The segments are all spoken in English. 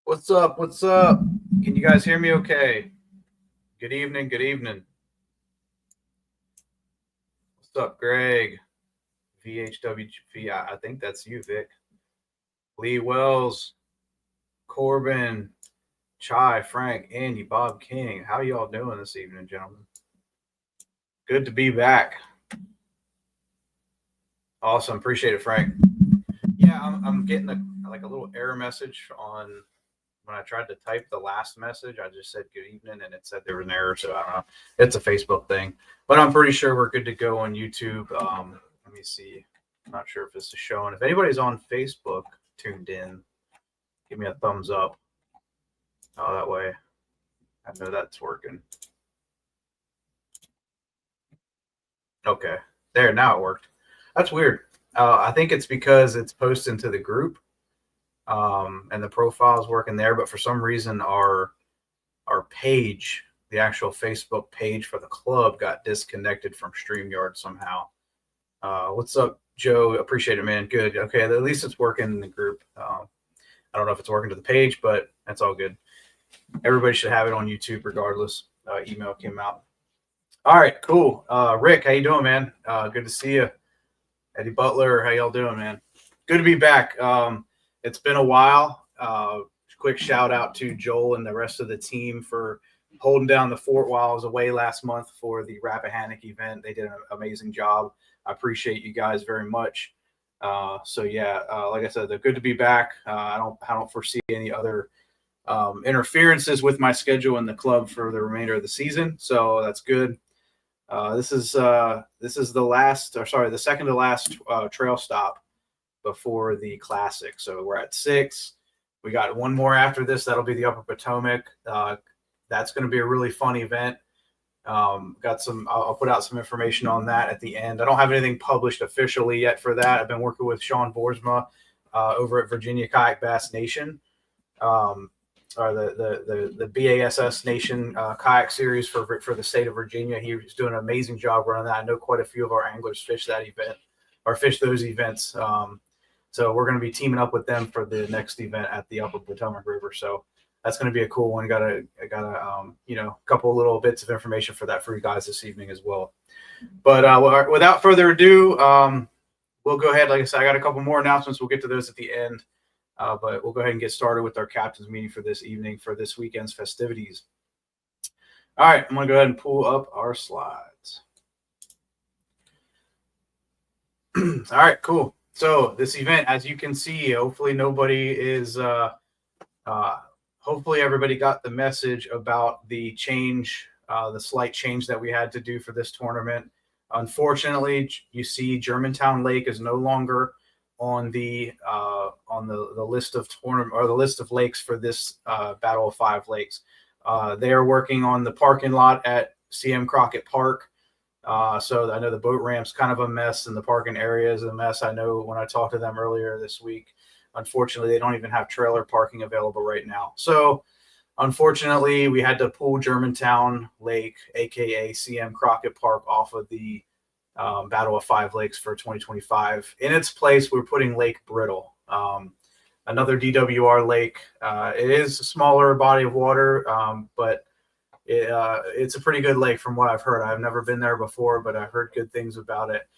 What's up? What's up? Can you guys hear me okay? Good evening. Good evening. What's up, Greg? VHWV. I think that's you, Vic. Lee Wells, Corbin, Chai, Frank, Andy, Bob King. How y'all doing this evening, gentlemen? Good to be back. Awesome. Appreciate it, Frank. Yeah, I'm getting a little error message on when I tried to type the last message. I just said good evening and it said there was an error. So I don't know. It's a Facebook thing, but I'm pretty sure we're good to go on YouTube. Let me see. I'm not sure if this is showing. If anybody's on Facebook tuned in, give me a thumbs up. Oh, that way I know that's working. Okay, there, now it worked. That's weird. I think it's because it's posted to the group, and the profile is working there. But for some reason, our page, the actual Facebook page for the club, got disconnected from StreamYard somehow. What's up, Joe? Appreciate it, man. Good. Okay, at least it's working in the group. I don't know if it's working to the page, but that's all good. Everybody should have it on YouTube regardless. Email came out. All right, cool. Rick, how you doing, man? Good to see you. Eddie Butler, how y'all doing, man? Good to be back. It's been a while. Quick shout out to Joel and the rest of the team for holding down the fort while I was away last month for the Rappahannock event. They did an amazing job. I appreciate you guys very much. Like I said, they're good to be back. I don't foresee any other interferences with my schedule in the club for the remainder of the season, so that's good. This is the second to last trail stop before the Classic. So we're at 6. We got one more after this. That'll be the Upper Potomac. That's going to be a really fun event. I'll put out some information on that at the end. I don't have anything published officially yet for that. I've been working with Sean Boersma over at Virginia Kayak Bass Nation, or the BASS Nation kayak series for the state of Virginia. He's doing an amazing job running that. I know quite a few of our anglers fish that event or fish those events. So we're going to be teaming up with them for the next event at the Upper Potomac River. So that's going to be a cool one. Got a couple of little bits of information for that for you guys this evening as well. But without further ado, we'll go ahead. Like I said, I got a couple more announcements. We'll get to those at the end. But we'll go ahead and get started with our captain's meeting for this evening for this weekend's festivities. All right, I'm going to go ahead and pull up our slides. All right, cool. So this event, as you can see, hopefully nobody is hopefully everybody got the message about the change, the slight change that we had to do for this tournament. Unfortunately, you see Germantown Lake is no longer on the list of tournament or the list of lakes for this Battle of Five Lakes. They are working on the parking lot at CM Crockett Park. So I know the boat ramp's kind of a mess and the parking area is a mess. I know when I talked to them earlier this week, unfortunately, they don't even have trailer parking available right now. So unfortunately, we had to pull Germantown Lake, aka CM Crockett Park, off of the Battle of Five Lakes for 2025. In its place, we're putting Lake Brittle, another DWR lake. It is a smaller body of water, but it's a pretty good lake from what I've heard. I've never been there before, but I've heard good things about it.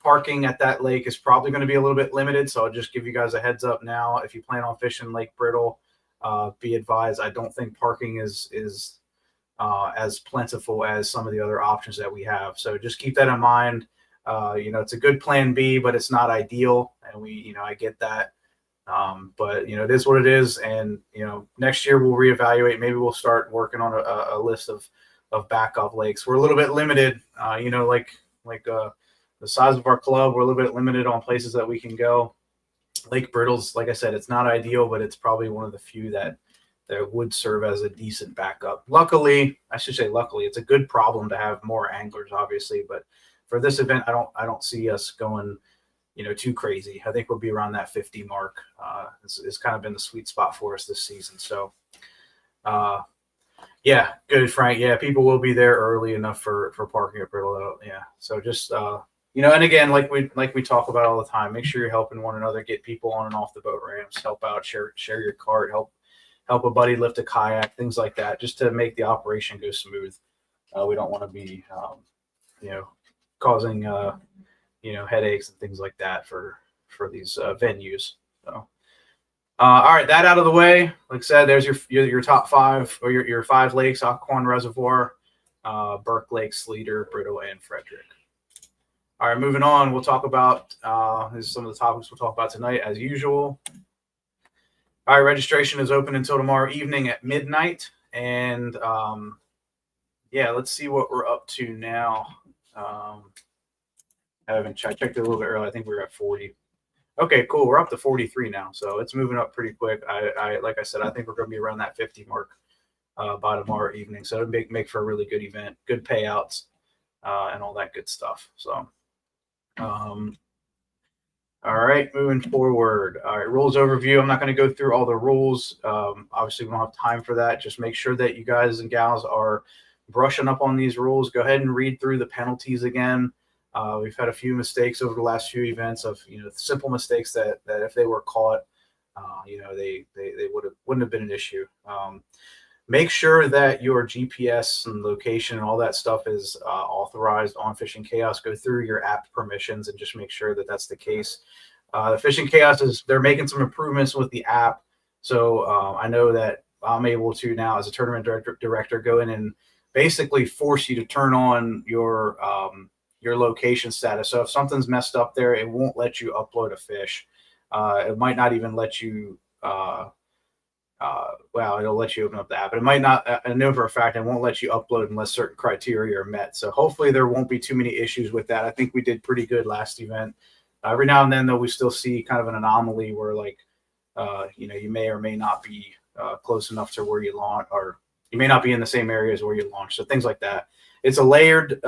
Parking at that lake is probably going to be a little bit limited, so I'll just give you guys a heads up now. If you plan on fishing Lake Brittle, be advised, I don't think parking is as plentiful as some of the other options that we have. So just keep that in mind. It's a good plan B, but it's not ideal. And I get that. But it is what it is. And, next year we'll reevaluate. Maybe we'll start working on a list of backup lakes. We're a little bit limited, the size of our club. We're a little bit limited on places that we can go. Lake Brittle's, like I said, it's not ideal, but it's probably one of the few that would serve as a decent backup. Luckily, it's a good problem to have more anglers, obviously, but for this event, I don't see us going, too crazy. I think we'll be around that 50 mark. It's kind of been the sweet spot for us this season. So, yeah, good, Frank. Yeah, people will be there early enough for parking at Brittle. Yeah, so just and again, like we talk about all the time, make sure you're helping one another, get people on and off the boat ramps, help out, share your cart, help help a buddy lift a kayak, things like that, just to make the operation go smooth. We don't want to be, causing, headaches and things like that for these venues. So, all right, that out of the way. Like I said, there's your top five, or your 5 lakes: Occoquan Reservoir, Burke Lake, Sleater, Brittle, and Frederick. All right, moving on. We'll talk about these are some of the topics we'll talk about tonight, as usual. All right, registration is open until tomorrow evening at midnight, and let's see what we're up to now. I checked it a little bit earlier. I think we were at 40. Okay, cool. We're up to 43 now, so it's moving up pretty quick. Like I said, I think we're going to be around that 50 mark by tomorrow evening. So it'll make for a really good event, good payouts, and all that good stuff. So, all right, moving forward. All right, rules overview. I'm not going to go through all the rules. Obviously, we don't have time for that. Just make sure that you guys and gals are brushing up on these rules. Go ahead and read through the penalties again. We've had a few mistakes over the last few events of, simple mistakes that if they were caught, they wouldn't have been an issue. Make sure that your GPS and location and all that stuff is authorized on Fishing Chaos. Go through your app permissions and just make sure that that's the case. The Fishing Chaos they're making some improvements with the app. So I know that I'm able to now, as a tournament director, go in and basically force you to turn on your location status. So if something's messed up there, it won't let you upload a fish. It might not even let you it'll let you open up the app, but it might not. I know for a fact it won't let you upload unless certain criteria are met. So hopefully there won't be too many issues with that. I think we did pretty good last event. Every now and then, though, we still see kind of an anomaly where, you may or may not be close enough to where you launch, or you may not be in the same areas where you launch. So things like that. It's a layered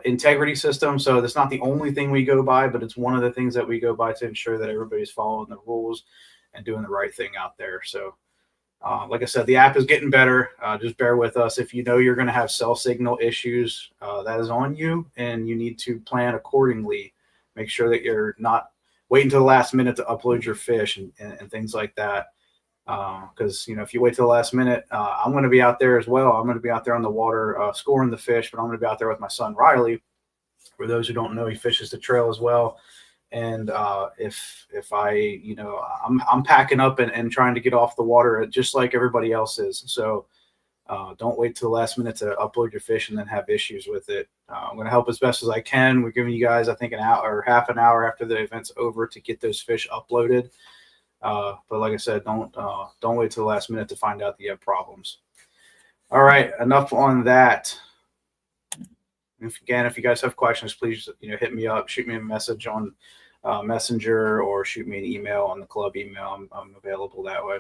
integrity system, so that's not the only thing we go by, but it's one of the things that we go by to ensure that everybody's following the rules and doing the right thing out there. So like I said, the app is getting better. Just bear with us. If you know you're going to have cell signal issues, that is on you, and you need to plan accordingly. Make sure that you're not waiting until the last minute to upload your fish and things like that. Because if you wait till the last minute, I'm going to be out there as well. I'm going to be out there on the water scoring the fish, but I'm going to be out there with my son Riley. For those who don't know, he fishes the trail as well. And if I, I'm packing up and trying to get off the water just like everybody else is. So don't wait till the last minute to upload your fish and then have issues with it. I'm going to help as best as I can. We're giving you guys, I think, an hour or half an hour after the event's over to get those fish uploaded. But like I said, don't wait till the last minute to find out that you have problems. All right, enough on that. If you guys have questions, please hit me up, shoot me a message on Messenger, or shoot me an email on the club email. I'm available that way.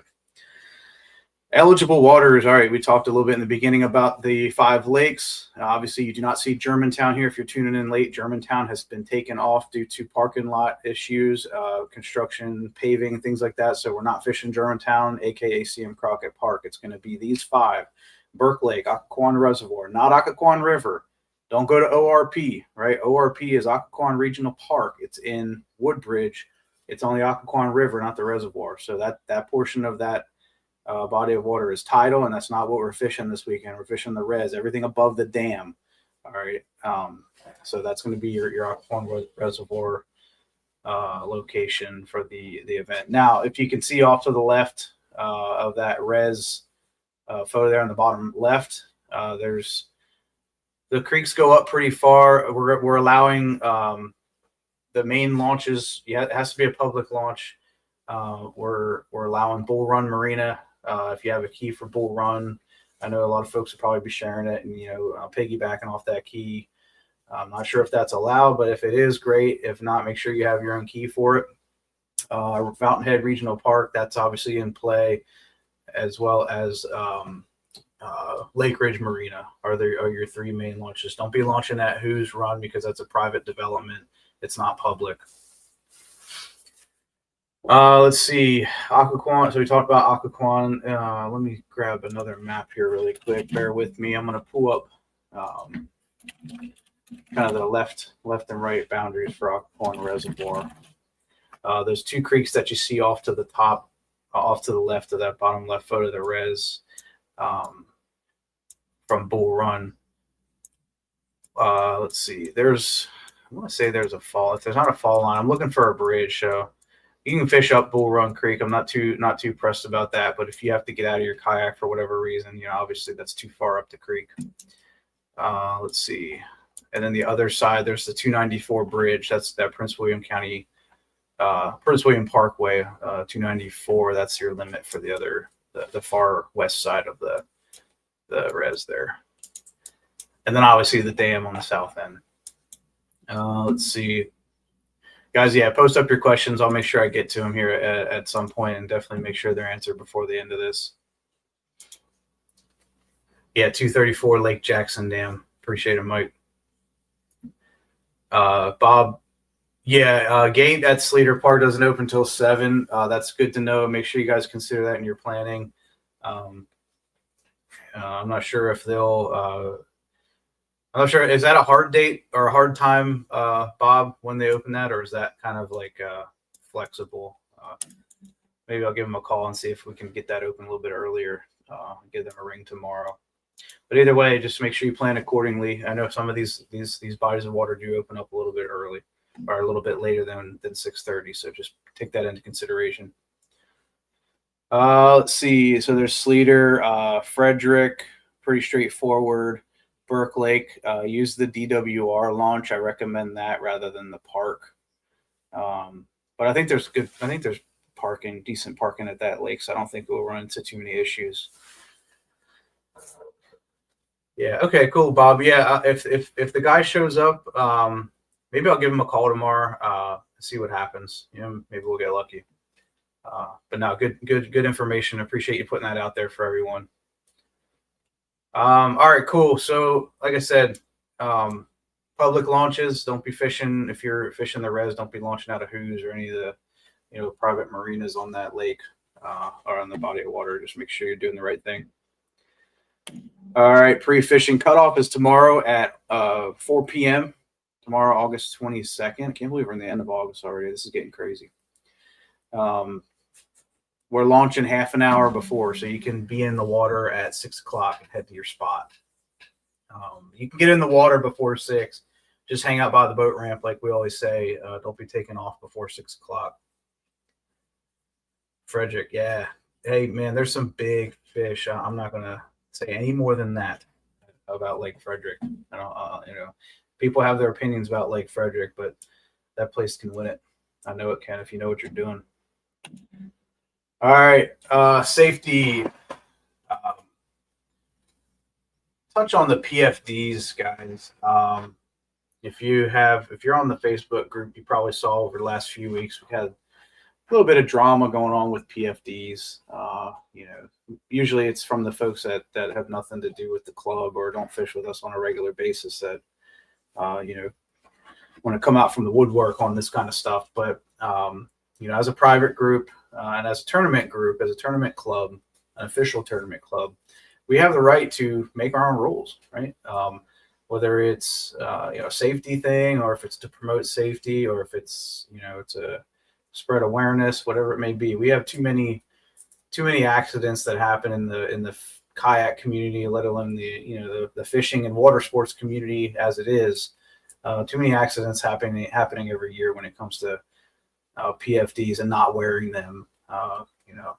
Eligible waters. All right, we talked a little bit in the beginning about the 5 lakes. Obviously, you do not see Germantown here. If you're tuning in late, Germantown has been taken off due to parking lot issues, construction, paving, things like that. So we're not fishing Germantown, aka CM Crockett Park. It's going to be these 5: Burke Lake, Occoquan Reservoir, not Occoquan River. Don't go to ORP, right? ORP is Occoquan Regional Park. It's in Woodbridge. It's on the Occoquan River, not the reservoir. So that portion of that body of water is tidal, and that's not what we're fishing this weekend. We're fishing the res, everything above the dam. All right. So that's going to be your Occoquan Reservoir location for the event. Now, if you can see off to the left of that res photo there on the bottom left, there's the creeks go up pretty far. We're allowing the main launches. Yeah, it has to be a public launch. We're allowing Bull Run Marina. If you have a key for Bull Run, I know a lot of folks will probably be sharing it and piggybacking off that key. I'm not sure if that's allowed, but if it is, great. If not, make sure you have your own key for it. Fountainhead Regional Park, that's obviously in play, as well as Lake Ridge Marina are your 3 main launches. Don't be launching at Who's Run because that's a private development. It's not public. Let's see, Occoquan. So we talked about Occoquan. Let me grab another map here really quick. Bear with me. I'm going to pull up kind of the left and right boundaries for Occoquan Reservoir. Those 2 creeks that you see off to the top off to the left of that bottom left photo of the res from Bull Run. Let's see. I want to say there's a fall. If there's not a fall line, I'm looking for a bridge. So you can fish up Bull Run Creek. I'm not too pressed about that. But if you have to get out of your kayak for whatever reason, obviously that's too far up the creek. Let's see. And then the other side, there's the 294 bridge. That's that Prince William Parkway, 294. That's your limit for the far west side of the res there. And then obviously the dam on the south end. Let's see. Guys, yeah, post up your questions. I'll make sure I get to them here at some point, and definitely make sure they're answered before the end of this. Yeah, 234 Lake Jackson Dam. Appreciate it, Mike. Bob, yeah, gate at Sleater Park doesn't open until 7. That's good to know. Make sure you guys consider that in your planning. I'm not sure if they'll I'm not sure. Is that a hard date or a hard time, Bob, when they open that, or is that kind of like flexible? Maybe I'll give them a call and see if we can get that open a little bit earlier. Give them a ring tomorrow. But either way, just make sure you plan accordingly. I know some of these bodies of water do open up a little bit early, or a little bit later than 6:30. So just take that into consideration. Let's see. So there's Sleater, Frederick, pretty straightforward. Burke Lake, use the DWR launch. I recommend that rather than the park. But I think there's decent parking at that lake, so I don't think we'll run into too many issues. Yeah. Okay. Cool, Bob. Yeah. If the guy shows up, maybe I'll give him a call tomorrow. See what happens. Maybe we'll get lucky. But no, good information. Appreciate you putting that out there for everyone. All right, cool. So like I said, public launches, don't be fishing. If you're fishing the res, don't be launching out of Who's or any of the, private marinas on that lake, or on the body of water. Just make sure you're doing the right thing. All right. Pre-fishing cutoff is tomorrow at 4 p.m. Tomorrow, August 22nd. I can't believe we're in the end of August already. This is getting crazy. We're launching half an hour before, so you can be in the water at 6 o'clock and head to your spot. You can get in the water before 6. Just hang out by the boat ramp, like we always say. Don't be taking off before 6 o'clock. Frederick, yeah. Hey, man, there's some big fish. I'm not going to say any more than that about Lake Frederick. People have their opinions about Lake Frederick, but that place can win it. I know it can if you know what you're doing. All right, safety. Touch on the PFDs, guys. If you're on the Facebook group, you probably saw over the last few weeks we've had a little bit of drama going on with PFDs. Usually it's from the folks that have nothing to do with the club or don't fish with us on a regular basis that want to come out from the woodwork on this kind of stuff. But as a private group and as a tournament group, as a tournament club, an official tournament club, we have the right to make our own rules, right? Whether it's a safety thing, or if it's to promote safety, or if it's to spread awareness, whatever it may be. We have too many accidents that happen in the kayak community, let alone the fishing and water sports community as it is. Too many accidents happening every year when it comes to PFDs and not wearing them.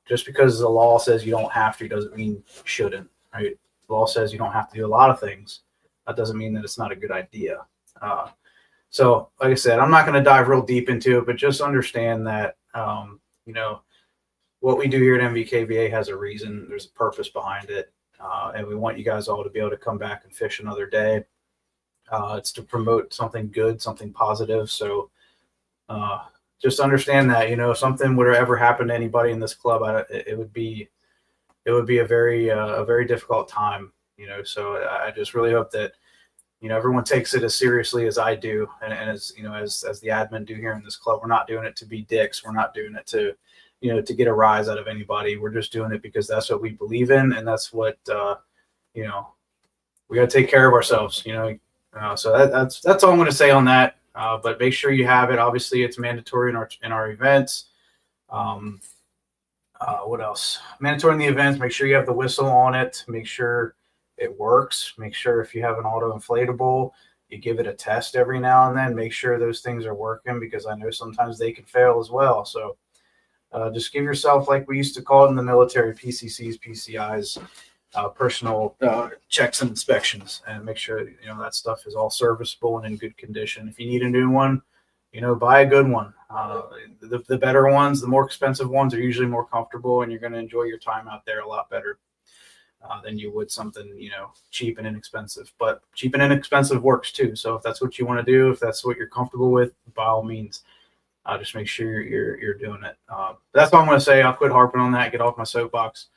Just because the law says you don't have to doesn't mean you shouldn't, right? The law says you don't have to do a lot of things. That doesn't mean that it's not a good idea. So like I said, I'm not going to dive real deep into it, but just understand that, what we do here at NVKBA has a reason. There's a purpose behind it. And we want you guys all to be able to come back and fish another day. It's to promote something good, something positive. So, just understand that, if something would ever happen to anybody in this club, it would be a very difficult time, so I just really hope that, everyone takes it as seriously as I do. And as the admin do here in this club, we're not doing it to be dicks. We're not doing it to get a rise out of anybody. We're just doing it because that's what we believe in. And that's what, we got to take care of ourselves, so that's all I'm going to say on that. But make sure you have it. Obviously, it's mandatory in our events. What else? Mandatory in the events. Make sure you have the whistle on it. Make sure it works. Make sure if you have an auto inflatable, you give it a test every now and then. Make sure those things are working, because I know sometimes they can fail as well. So just give yourself, like we used to call it in the military, PCCs, PCIs, personal checks and inspections, and make sure that stuff is all serviceable and in good condition. If you need a new one, buy a good one. The better ones, the more expensive ones, are usually more comfortable, and you're going to enjoy your time out there a lot better than you would something cheap and inexpensive. But cheap and inexpensive works too. So if that's what you want to do, if that's what you're comfortable with, by all means, just make sure you're doing it. That's all I'm going to say. I'll quit harping on that. Get off my soapbox.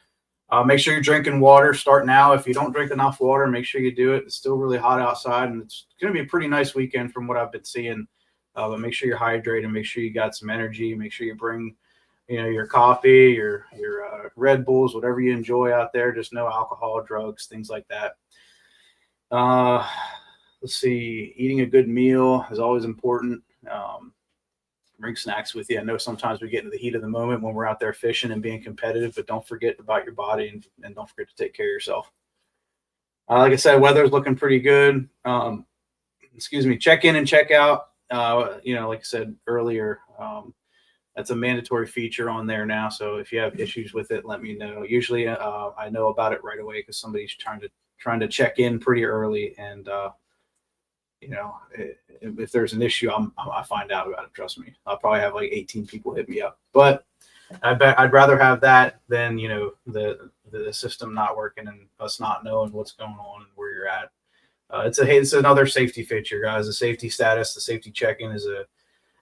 Make sure you're drinking water. Start now. If you don't drink enough water, make sure you do it. It's still really hot outside, and it's going to be a pretty nice weekend from what I've been seeing. But make sure you're hydrated. Make sure you got some energy. Make sure you bring, your coffee, your Red Bulls, whatever you enjoy out there. Just no alcohol, drugs, things like that. Let's see. Eating a good meal is always important. Bring snacks with you. I know sometimes we get into the heat of the moment when we're out there fishing and being competitive, but don't forget about your body, and don't forget to take care of yourself. Like I said, weather's looking pretty good. Check in and check out. Like I said earlier, that's a mandatory feature on there now. So if you have issues with it, let me know. Usually I know about it right away, because somebody's trying to check in pretty early, and if there's an issue, I find out about it. Trust me. I'll probably have like 18 people hit me up, but I'd rather have that than the system not working and us not knowing what's going on and where you're at. It's another safety feature, guys. The safety status, the safety check-in is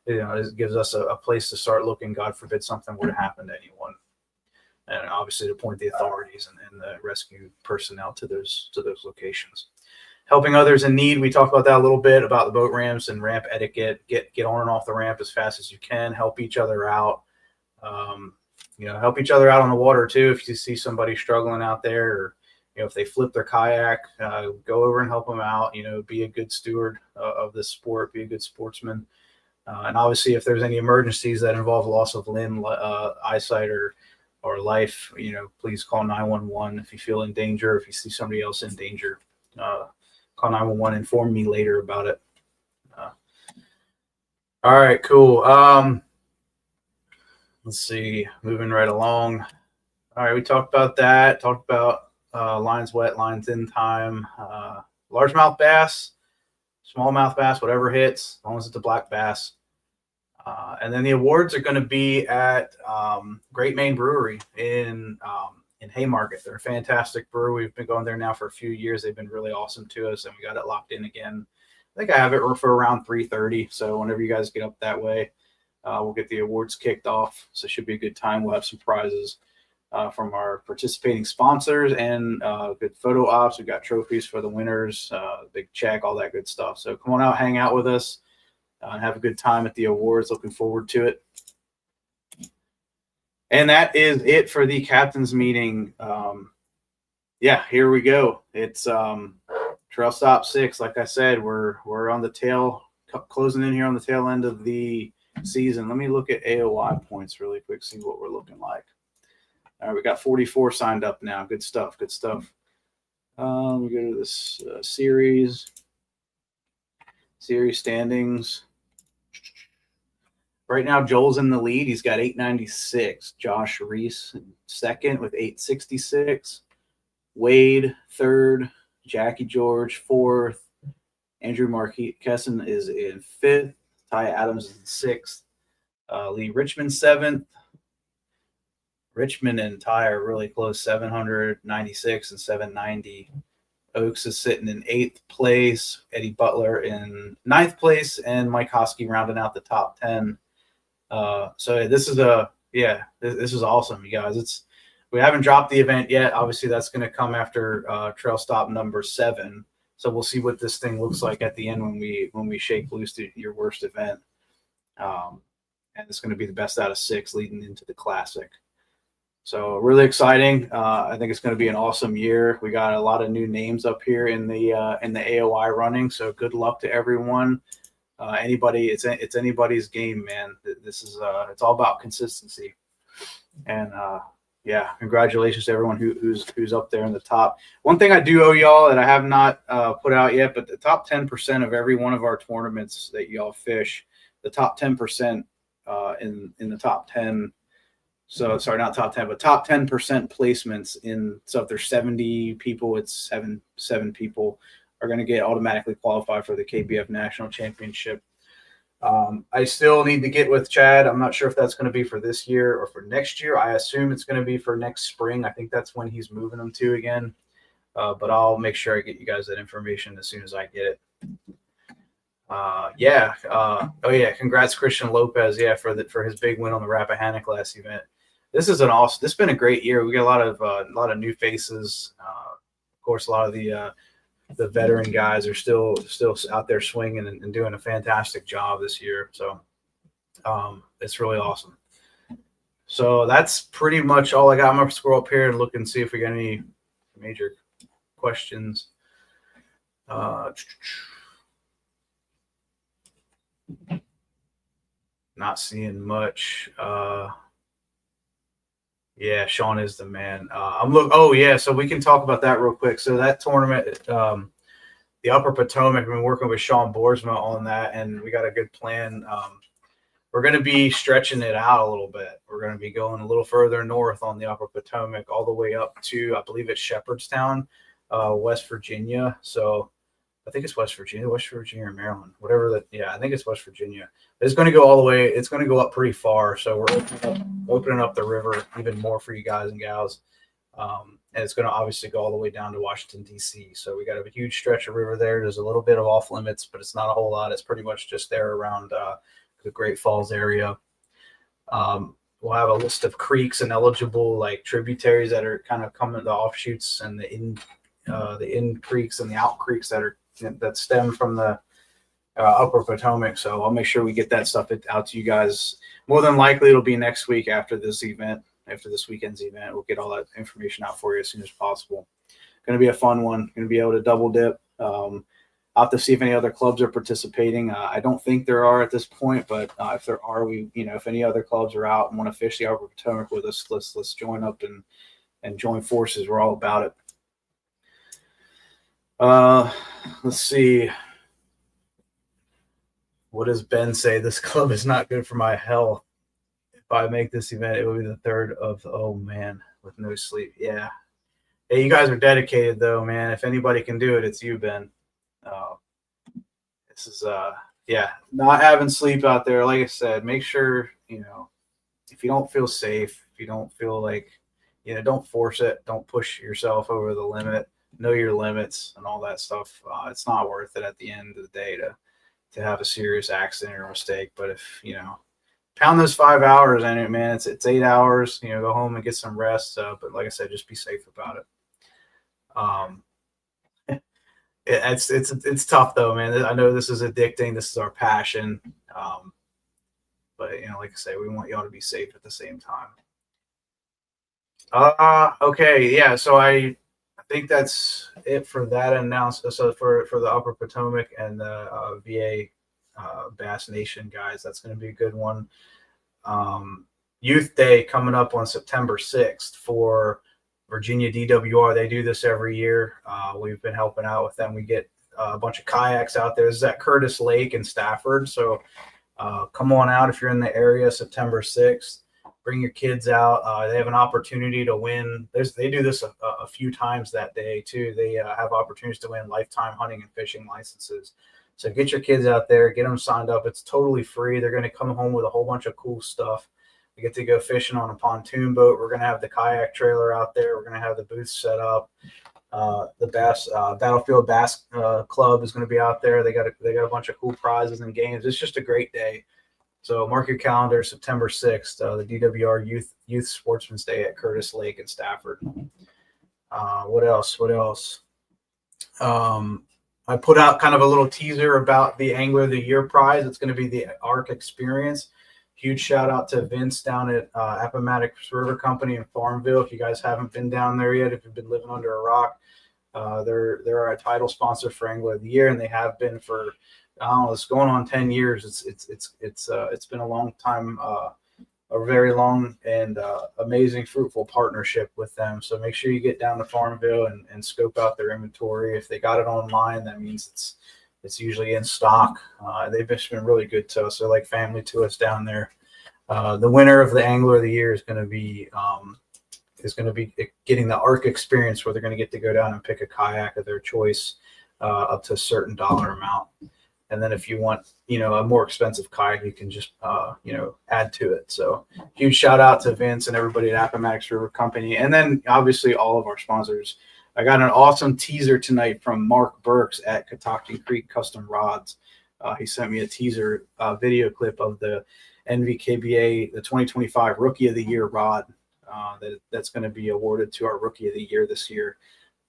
it gives us a place to start looking. God forbid something were to happen to anyone, and obviously to point the authorities and the rescue personnel to those locations. Helping others in need. We talked about that a little bit, about the boat ramps and ramp etiquette. Get on and off the ramp as fast as you can. Help each other out. Help each other out on the water too. If you see somebody struggling out there, or if they flip their kayak, go over and help them out. Be a good steward of this sport. Be a good sportsman. And obviously, if there's any emergencies that involve loss of limb, eyesight, or life, please call 911 if you feel in danger. If you see somebody else in danger, call 911. Inform me later about it. All right, cool. Let's see. Moving right along. All right, we talked about that. Talked about lines wet, lines in time. Largemouth bass, smallmouth bass, whatever hits, as long as it's a black bass. And then the awards are going to be at Great Maine Brewery in Haymarket. They're a fantastic brewery. We've been going there now for a few years. They've been really awesome to us, and we got it locked in again. I think I have it for around 3:30. So whenever you guys get up that way, we'll get the awards kicked off. So it should be a good time. We'll have some prizes from our participating sponsors, and good photo ops. We've got trophies for the winners, big check, all that good stuff. So come on out, hang out with us, and have a good time at the awards. Looking forward to it. And that is it for the captain's meeting. Here we go. It's Trail Stop 6. Like I said, we're on the tail, closing in here on the tail end of the season. Let me look at AOI points really quick, see what we're looking like. All right, we got 44 signed up now. Good stuff. Good stuff. We go to this series standings. Right now, Joel's in the lead. He's got 896. Josh Reese second with 866. Wade third. Jackie George fourth. Andrew Marquessen is in fifth. Ty Adams is in sixth. Lee Richmond seventh. Richmond and Ty are really close, 796 and 790. Oaks is sitting in 8th place. Eddie Butler in 9th place, and Mike Hosky rounding out the top 10. So this is awesome, you guys. We haven't dropped the event yet. Obviously, that's going to come after Trail Stop number 7. So we'll see what this thing looks like at the end when we shake loose to your worst event. And it's going to be the best out of 6 leading into the Classic. So really exciting. I think it's going to be an awesome year. We got a lot of new names up here in the AOI running. So good luck to everyone. It's anybody's game, man. This is it's all about consistency. And yeah, congratulations to everyone who's up there in the top. One thing I do owe y'all that I have not put out yet, but the top 10% of every one of our tournaments that y'all fish, the top 10% in the top 10. So sorry, not top 10, but top 10% placements in. So if there's 70 people, it's seven people are going to get automatically qualified for the KBF National Championship. I still need to get with Chad. I'm not sure if that's going to be for this year or for next year. I assume it's going to be for next spring. I think that's when he's moving them to again. But I'll make sure I get you guys that information as soon as I get it. Yeah. Oh yeah. Congrats, Christian Lopez. Yeah, for his big win on the Rappahannock last event. This is an awesome. This has been a great year. We got a lot of new faces. Of course, a lot of the veteran guys are still out there swinging and doing a fantastic job this year. So it's really awesome. So that's pretty much all I got. I'm going to scroll up here and look and see if we got any major questions. Not seeing much. Yeah, Sean is the man. Oh yeah, so we can talk about that real quick. So that tournament, the Upper Potomac, I've been working with Sean Boersma on that, and we got a good plan. We're going to be stretching it out a little bit. We're going to be going a little further north on the Upper Potomac, all the way up to, I believe it's Shepherdstown, West Virginia. So I think it's West Virginia or Maryland, whatever that. Yeah, I think it's West Virginia. It's going to go all the way. It's going to go up pretty far. So we're opening up the river even more for you guys and gals. And it's going to obviously go all the way down to Washington, D.C. So we got a huge stretch of river there. There's a little bit of off limits, but it's not a whole lot. It's pretty much just there around the Great Falls area. We'll have a list of creeks and eligible like tributaries that are kind of coming, the offshoots and the in creeks and the out creeks that stem from the Upper Potomac. So I'll make sure we get that stuff out to you guys. More than likely, it'll be next week after this event, after this weekend's event. We'll get all that information out for you as soon as possible. Going to be a fun one. Going to be able to double dip. I'll have to see if any other clubs are participating. I don't think there are at this point, but if there are, if any other clubs are out and want to fish the Upper Potomac with us, let's join up and join forces. We're all about it. Let's see. What does Ben say? This club is not good for my health. If I make this event, it will be the third of, oh man, with no sleep. Yeah. Hey, you guys are dedicated though, man. If anybody can do it, it's you, Ben. This is, yeah, not having sleep out there. Like I said, make sure, if you don't feel safe, if you don't feel like, don't force it. Don't push yourself over the limit. Know your limits and all that stuff. It's not worth it at the end of the day to have a serious accident or mistake. But if, pound those 5 hours in it, man, it's 8 hours, go home and get some rest. But like I said, just be safe about it. It's tough though, man. I know this is addicting. This is our passion. But like I say, we want y'all to be safe at the same time. Okay. Yeah. So I think that's it for that announcement. So for the Upper Potomac and the VA Bass Nation guys, that's going to be a good one. Youth Day coming up on September 6th for Virginia DWR. They do this every year. We've been helping out with them. We get a bunch of kayaks out there. This is at Curtis Lake in Stafford. So come on out if you're in the area, September 6th. Bring your kids out. They have an opportunity to win. They do this a few times that day too. They have opportunities to win lifetime hunting and fishing licenses. So get your kids out there, get them signed up. It's totally free. They're going to come home with a whole bunch of cool stuff. We get to go fishing on a pontoon boat. We're going to have the kayak trailer out there. We're going to have the booth set up. The Battlefield Bass Club is going to be out there. They got a bunch of cool prizes and games. It's just a great day. So mark your calendar, September 6th, the DWR Youth Sportsman's Day at Curtis Lake in Stafford. What else? I put out kind of a little teaser about the Angler of the Year prize. It's going to be the ARC Experience. Huge shout out to Vince down at Appomattox River Company in Farmville. If you guys haven't been down there yet, if you've been living under a rock, they're a title sponsor for Angler of the Year, and they have been for, I don't know, it's going on 10 years. It's been a long time a very long and amazing, fruitful partnership with them. So make sure you get down to Farmville and scope out their inventory. If they got it online, that means it's usually in stock. They've just been really good to us. They're like family to us down there. The winner of the Angler of the Year is going to be getting the ARC experience, where they're going to get to go down and pick a kayak of their choice up to a certain dollar amount. And then if you want, a more expensive kayak, you can just, add to it. So huge shout out to Vince and everybody at Appomattox River Company. And then obviously all of our sponsors. I got an awesome teaser tonight from Mark Burks at Catoctin Creek Custom Rods. He sent me a teaser video clip of the NVKBA, the 2025 Rookie of the Year rod that's going to be awarded to our Rookie of the Year this year.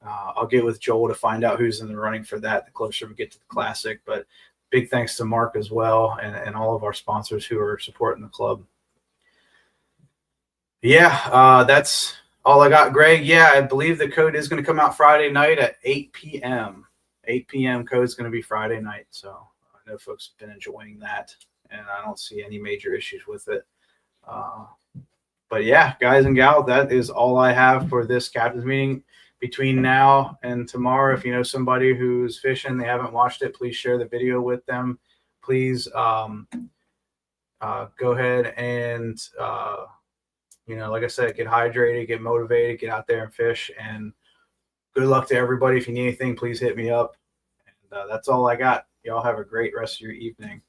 I'll get with Joel to find out who's in the running for that the closer we get to the Classic. But big thanks to Mark as well, and all of our sponsors who are supporting the club. Yeah, that's all I got, Greg. Yeah, I believe the code is going to come out Friday night at 8 p.m. 8 p.m. code is going to be Friday night. So I know folks have been enjoying that, and I don't see any major issues with it. But yeah, guys and gals, that is all I have for this captain's meeting. Between now and tomorrow, if you know somebody who's fishing, they haven't watched it, please share the video with them. Please go ahead and, like I said, get hydrated, get motivated, get out there and fish. And good luck to everybody. If you need anything, please hit me up. And that's all I got. Y'all have a great rest of your evening.